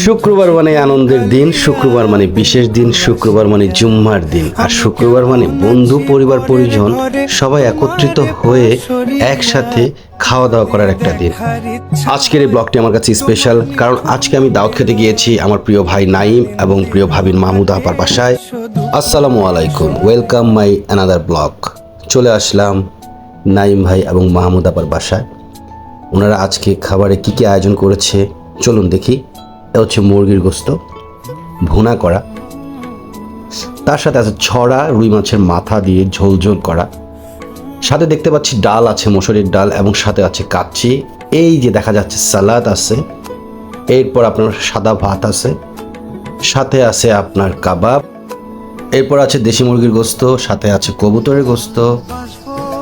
শুক্রবার মানে আনন্দের দিন, শুক্রবার মানে বিশেষ দিন, শুক্রবার মানে জুম্মার দিন, আর শুক্রবার মানে বন্ধু পরিবার পরিজন সবাই একত্রিত হয়ে একসাথে খাওয়া দাওয়া করার একটা দিন। আজকের এই ব্লগটি আমার কাছে স্পেশাল, কারণ আজকে আমি দাওয়াত খেতে গিয়েছি আমার প্রিয় ভাই নাইম এবং প্রিয় ভাবিন মাহমুদা আপার বাসায়। আসসালামু আলাইকুম, ওয়েলকাম মাই অ্যানাদার ব্লগ। চলে আসলাম নাইম ভাই এবং মাহমুদ আপার বাসায়। ওনারা আজকে খাবারে কি কি আয়োজন করেছে চলুন দেখি। এটা হচ্ছে মুরগির গোস্ত ভুনা করা, তার সাথে আছে ছড়া রুই মাছের মাথা দিয়ে ঝোল ঝোল করা, সাথে দেখতে পাচ্ছি ডাল আছে, মসুরির ডাল, এবং সাথে আছে কাচ্চি, এই যে দেখা যাচ্ছে সালাদ আছে, এরপর আপনার সাদা ভাত আছে, সাথে আছে আপনার কাবাব, এরপর আছে দেশি মুরগির গোস্ত, সাথে আছে কবুতরের গোস্ত,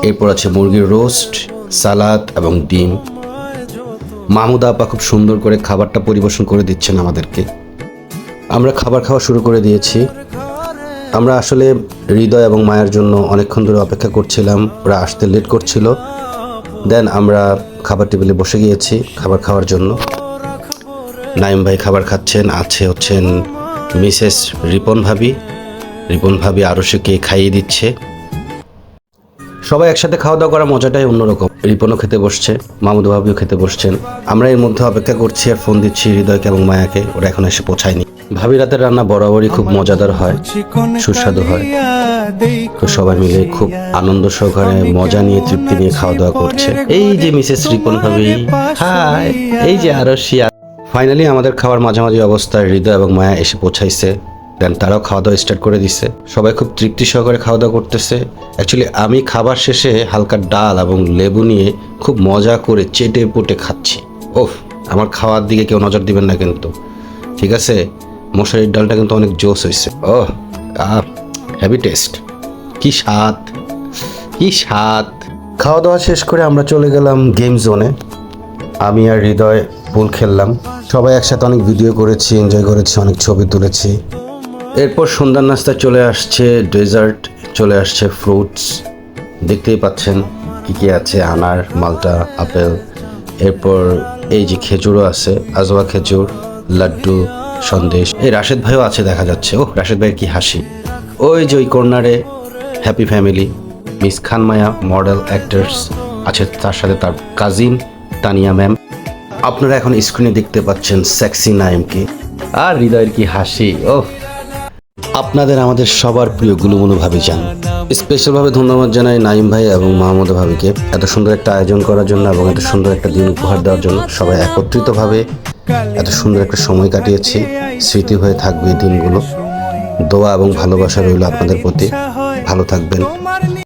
এরপর আছে মুরগির রোস্ট, সালাদ এবং ডিম। মাহমুদা আপা খুব সুন্দর করে খাবারটা পরিবেশন করে দিচ্ছেন আমাদেরকে। আমরা খাবার খাওয়া শুরু করে দিয়েছি। আমরা আসলে হৃদয় এবং মায়ের জন্য অনেকক্ষণ ধরে অপেক্ষা করছিলাম, ওরা আসতে লেট করছিল। দেন আমরা খাবার টেবিলে বসে গিয়েছি খাবার খাওয়ার জন্য। নাইম ভাই খাবার খাচ্ছেন, হচ্ছেন মিসেস রিপন ভাবি আরশকে খাইয়ে দিচ্ছে। সবাই একসাথে খাওয়া দাওয়া করার মজাটাই অন্যরকম। রিপনও খেতে বসছে, মাহমুদ ভাবিও খেতে বসছেন। আমরা এর মধ্যে অপেক্ষা করছি আর ফোন দিচ্ছি হৃদয়কে এবং মায়াকে, ওরা এখন এসে পৌঁছায়নি। ভাবি রাতের রান্না বরাবরই খুব মজাদার হয়, সুস্বাদু হয়। তো সবাই মিলে খুব আনন্দ সহকারে মজা নিয়ে তৃপ্তি নিয়ে খাওয়া দাওয়া করছে। এই যে মিসেস রিপন ভাবি, হাই, এই যে আরশি। ফাইনালি আমাদের খাওয়ার মাঝামাঝি অবস্থায় হৃদয় এবং মায়া এসে পৌঁছাইছে। দেন তারাও খাওয়া দাওয়া স্টার্ট করে দিচ্ছে। সবাই খুব তৃপ্তি সহকারে খাওয়া দাওয়া করতেছে। অ্যাকচুয়ালি আমি খাবার শেষে হালকা ডাল এবং লেবু নিয়ে খুব মজা করে চেটে পুটে খাচ্ছি। ওফ, আমার খাওয়ার দিকে কেউ নজর দিবেন না কিন্তু, ঠিক আছে? মশারির ডালটা কিন্তু অনেক জোস হয়েছে। ওহ, হেভি টেস্ট, কি স্বাদ, কি স্বাদ। খাওয়া দাওয়া শেষ করে আমরা চলে গেলাম গেম জোনে। আমি আর হৃদয় পুল খেললাম। সবাই একসাথে অনেক ভিডিও করেছি, এনজয় করেছি, অনেক ছবি তুলেছি। এরপর সন্ধ্যার নাস্তায় চলে আসছে ডেজার্ট, চলে আসছে ফ্রুটস। দেখতেই পাচ্ছেন কি কি আছে, আনার, মালটা, আপেল, এরপর এই যে খেজুরও আছে, আজওয়া খেজুর, লাড্ডু, সন্দেশ। এই রাশেদ ভাইও আছে দেখা যাচ্ছে। ও, রাশেদ ভাইয়ের কি হাসি। ওই যে ওই কর্নারে হ্যাপি ফ্যামিলি, মিস খান মায়া মডেল অ্যাক্টার্স আছে, তার সাথে তার কাজিন তানিয়া ম্যাম। আপনারা এখন স্ক্রিনে দেখতে পাচ্ছেন সেক্সি নাইমকে। আর হৃদয়ের কি হাসি। ও, আপনাদের আমাদের সবার প্রিয় গুলুমুলু ভাবি যান। স্পেশালভাবে ধন্যবাদ জানাই নাইম ভাই এবং মাহমুদা ভাবিকে এত সুন্দর একটা আয়োজন করার জন্য এবং এত সুন্দর একটা দিন উপহার দেওয়ার জন্য। সবাই একত্রিতভাবে এত সুন্দর একটা সময় কাটিয়েছি, স্মৃতি হয়ে থাকবে এই দিনগুলো। দোয়া এবং ভালোবাসা রইল আপনাদের প্রতি। ভালো থাকবেন।